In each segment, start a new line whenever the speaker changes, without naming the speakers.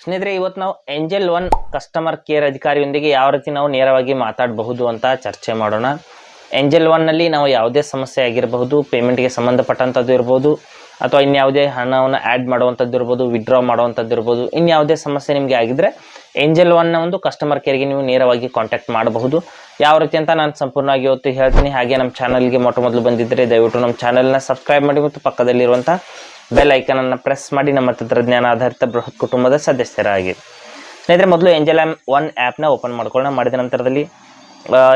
ಸ್ನೇಹಿತರೆ, ಇವತ್ತು ನಾವು ಏಂಜಲ್ ಒನ್ ಕಸ್ಟಮರ್ ಕೇರ್ ಅಧಿಕಾರಿಯೊಂದಿಗೆ ಯಾವ ರೀತಿ ನಾವು ನೇರವಾಗಿ ಮಾತಾಡಬಹುದು ಅಂತ ಚರ್ಚೆ ಮಾಡೋಣ. ಏಂಜಲ್ ಒನ್ನಲ್ಲಿ ನಾವು ಯಾವುದೇ ಸಮಸ್ಯೆ ಆಗಿರಬಹುದು, ಪೇಮೆಂಟ್ಗೆ ಸಂಬಂಧಪಟ್ಟಂಥದ್ದು ಇರ್ಬೋದು, ಅಥವಾ ಇನ್ಯಾವುದೇ ಹಣವನ್ನು ಆ್ಯಡ್ ಮಾಡುವಂಥದ್ದು ಇರ್ಬೋದು, ವಿಡ್ರಾ ಮಾಡುವಂಥದ್ದು ಇರ್ಬೋದು, ಇನ್ಯಾವುದೇ ಸಮಸ್ಯೆ ನಿಮಗೆ ಆಗಿದ್ದರೆ ಏಂಜಲ್ ಒನ್ನ ಒಂದು ಕಸ್ಟಮರ್ ಕೇರ್ಗೆ ನೀವು ನೇರವಾಗಿ ಕಾಂಟ್ಯಾಕ್ಟ್ ಮಾಡಬಹುದು. ಯಾವ ರೀತಿ ಅಂತ ನಾನು ಸಂಪೂರ್ಣವಾಗಿ ಇವತ್ತು ಹೇಳ್ತೀನಿ. ಹಾಗೆ ನಮ್ಮ ಚಾನಲ್ಗೆ ಮೊದಲು ಬಂದಿದ್ದರೆ ದಯವಿಟ್ಟು ನಮ್ಮ ಚಾನಲ್ನ ಸಬ್ಸ್ಕ್ರೈಬ್ ಮಾಡಿ ಮತ್ತು ಪಕ್ಕದಲ್ಲಿರುವಂಥ ಬೆಲ್ ಐಕನನ್ನು ಪ್ರೆಸ್ ಮಾಡಿ ನಮ್ಮ ತಂತ್ರಜ್ಞಾನ ಆಧಾರಿತ ಬೃಹತ್ ಕುಟುಂಬದ ಸದಸ್ಯರಾಗಿ. ಸ್ನೇಹಿತರೆ, ಮೊದಲು ಏಂಜಲ್ ಒನ್ ಆ್ಯಪ್ನ ಓಪನ್ ಮಾಡ್ಕೊಳ್ಳೋಣ. ಮಾಡಿದ ನಂತರದಲ್ಲಿ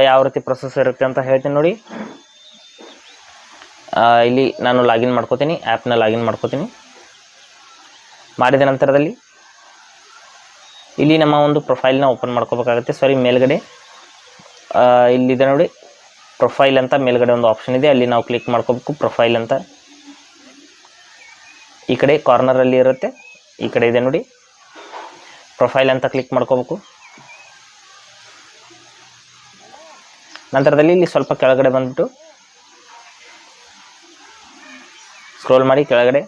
ಯಾವ ರೀತಿ ಪ್ರೊಸೆಸ್ ಇರುತ್ತೆ ಅಂತ ಹೇಳ್ತೀನಿ ನೋಡಿ. ಇಲ್ಲಿ ನಾನು ಲಾಗಿನ್ ಮಾಡ್ಕೋತೀನಿ, ಆ್ಯಪ್ನ ಲಾಗಿನ್ ಮಾಡ್ಕೋತೀನಿ. ಮಾಡಿದ ನಂತರದಲ್ಲಿ ಇಲ್ಲಿ ನಮ್ಮ ಒಂದು ಪ್ರೊಫೈಲ್ನ ಓಪನ್ ಮಾಡ್ಕೋಬೇಕಾಗುತ್ತೆ. ಸಾರಿ, ಮೇಲ್ಗಡೆ ಇಲ್ಲಿದೆ ನೋಡಿ, ಪ್ರೊಫೈಲ್ ಅಂತ ಮೇಲ್ಗಡೆ ಒಂದು ಆಪ್ಷನ್ ಇದೆ, ಅಲ್ಲಿ ನಾವು ಕ್ಲಿಕ್ ಮಾಡ್ಕೋಬೇಕು. ಪ್ರೊಫೈಲ್ ಅಂತ ಈ ಕಡೆ ಕಾರ್ನರಲ್ಲಿ ಇರುತ್ತೆ, ಈ ಕಡೆ ಇದೆ ನೋಡಿ, ಪ್ರೊಫೈಲ್ ಅಂತ ಕ್ಲಿಕ್ ಮಾಡ್ಕೋಬೇಕು. ನಂತರದಲ್ಲಿ ಇಲ್ಲಿ ಸ್ವಲ್ಪ ಕೆಳಗಡೆ ಬಂದ್ಬಿಟ್ಟು ಸ್ಕ್ರೋಲ್ ಮಾಡಿ ಕೆಳಗಡೆ.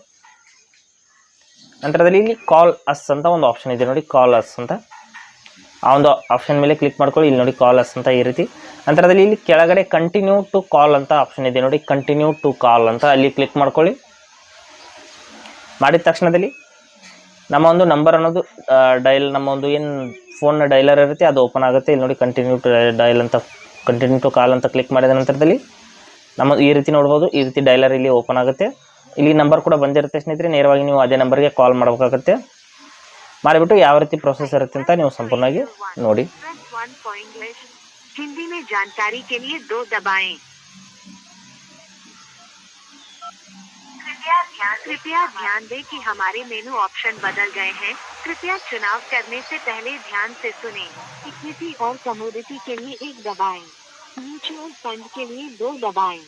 ನಂತರದಲ್ಲಿ ಇಲ್ಲಿ ಕಾಲ್ ಅಸ್ ಅಂತ ಒಂದು ಆಪ್ಷನ್ ಇದೆ ನೋಡಿ, ಕಾಲ್ ಅಸ್ ಅಂತ ಆ ಒಂದು ಆಪ್ಷನ್ ಮೇಲೆ ಕ್ಲಿಕ್ ಮಾಡ್ಕೊಳ್ಳಿ. ಇಲ್ಲಿ ನೋಡಿ ಕಾಲ್ ಅಸ್ ಅಂತ ಈ ರೀತಿ. ನಂತರದಲ್ಲಿ ಇಲ್ಲಿ ಕೆಳಗಡೆ ಕಂಟಿನ್ಯೂ ಟು ಕಾಲ್ ಅಂತ ಆಪ್ಷನ್ ಇದೆ ನೋಡಿ, ಕಂಟಿನ್ಯೂ ಟು ಕಾಲ್ ಅಂತ ಅಲ್ಲಿ ಕ್ಲಿಕ್ ಮಾಡ್ಕೊಳ್ಳಿ. ಮಾಡಿದ ತಕ್ಷಣದಲ್ಲಿ ನಮ್ಮ ಒಂದು ನಂಬರ್ ಅನ್ನೋದು ಡಯಲ್, ನಮ್ಮ ಒಂದು ಏನು ಫೋನ್ನ ಡೈಲರ್ ಇರುತ್ತೆ ಅದು ಓಪನ್ ಆಗುತ್ತೆ. ಇಲ್ಲಿ ನೋಡಿ ಕಂಟಿನ್ಯೂ ಟು ಡಯಲ್ ಅಂತ, ಕಂಟಿನ್ಯೂ ಟು ಕಾಲ್ ಅಂತ ಕ್ಲಿಕ್ ಮಾಡಿದ ನಂತರದಲ್ಲಿ ನಮ್ಮ ಈ ರೀತಿ ನೋಡ್ಬೋದು, ಈ ರೀತಿ ಡೈಲರ್ ಇಲ್ಲಿ ಓಪನ್ ಆಗುತ್ತೆ. ಇಲ್ಲಿ ನಂಬರ್ ಕೂಡ ಬಂದಿರುತ್ತೆ ಸ್ನೇಹಿತರೆ, ನೇರವಾಗಿ ನೀವು ಅದೇ ನಂಬರ್ಗೆ ಕಾಲ್ ಮಾಡಬೇಕಾಗುತ್ತೆ. ಮಾಡಿಬಿಟ್ಟು ಯಾವ ರೀತಿ ಪ್ರೊಸೆಸ್ ಇರುತ್ತೆ ಅಂತ ನೀವು ಸಂಪೂರ್ಣವಾಗಿ ನೋಡಿ.
हिंदी में जानकारी के लिए 2 दबाएं। कृपया ध्यान दें कि हमारे मेनू ऑप्शन बदल गए हैं। कृपया चुनाव करने से पहले ध्यान से सुनें। इक्विटी और कमोडिटी के लिए 1 दबाएं। म्यूचुअल फंड के लिए 2 दबाएं।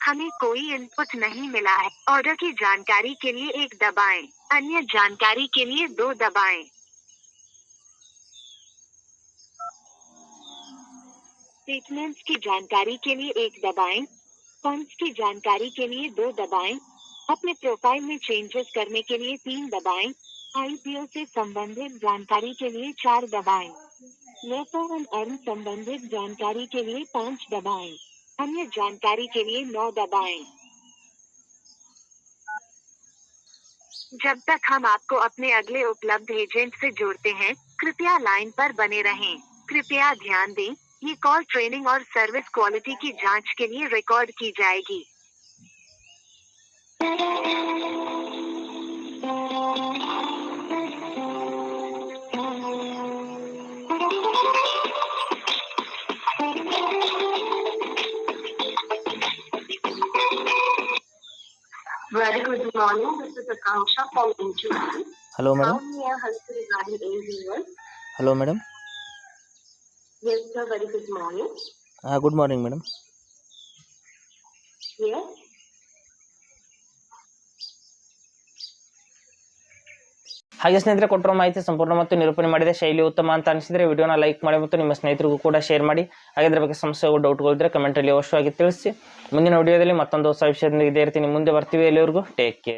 हमें कोई इनपुट नहीं मिला है। ऑर्डर की जानकारी के लिए 1 दबाएं। अन्य जानकारी के लिए 2 दबाएं। स्टेटमेंट्स की जानकारी के लिए 1 दबाएं। फंड्स की जानकारी के लिए 2 दबाएं। अपने प्रोफाइल में चेंजेस करने के लिए 3 दबाएं। आईपीओ से संबंधित जानकारी के लिए 4 दबाएं। लेटर एंड अर्न संबंधित जानकारी के लिए 5 दबाएं। अन्य जानकारी के लिए 9 दबाएं। जब तक हम आपको अपने अगले उपलब्ध एजेंट से जोड़ते हैं, कृपया लाइन पर बने रहें। कृपया ध्यान दें, ये कॉल ट्रेनिंग और सर्विस क्वालिटी की जांच के लिए रिकॉर्ड की जाएगी। Very good morning. This is Akanksha from Intuitive.
Hello madam.
How may I help you regarding AZ1?
Hello madam.
Yes, sir. Very good morning.
Good morning madam.
Yes.
ಹಾಗೆ ಸ್ನೇಹಿತರೆ, ಕೊಟ್ಟಿರೋ ಮಾಹಿತಿ ಸಂಪೂರ್ಣ ಮತ್ತು ನಿರೂಪಣೆ ಮಾಡಿದೆ, ಶೈಲಿ ಉತ್ತಮ ಅಂತ ಅನಿಸಿದರೆ ವಿಡಿಯೋನ ಲೈಕ್ ಮಾಡಿ ಮತ್ತು ನಿಮ್ಮ ಸ್ನೇಹಿತರಿಗೂ ಕೂಡ ಶೇರ್ ಮಾಡಿ. ಹಾಗೆ ಇದ್ರ ಬಗ್ಗೆ ಸಮಸ್ಯೆಗಳು, ಡೌಟ್ಗಳಿದ್ರೆ ಕಮೆಂಟಲ್ಲಿ ಅವಶ್ಯವಾಗಿ ತಿಳಿಸಿ. ಮುಂದಿನ ವಿಡಿಯೋದಲ್ಲಿ ಮತ್ತೊಂದು ಹೊಸ ವಿಷಯದೊಂದಿಗೆ ಇದೇ ರೀತಿ ನಿಮ್ಮ ಮುಂದೆ ಬರ್ತೀವಿ. ಎಲ್ಲಿವರೆಗೂ ಟೇಕ್ ಕೇರ್.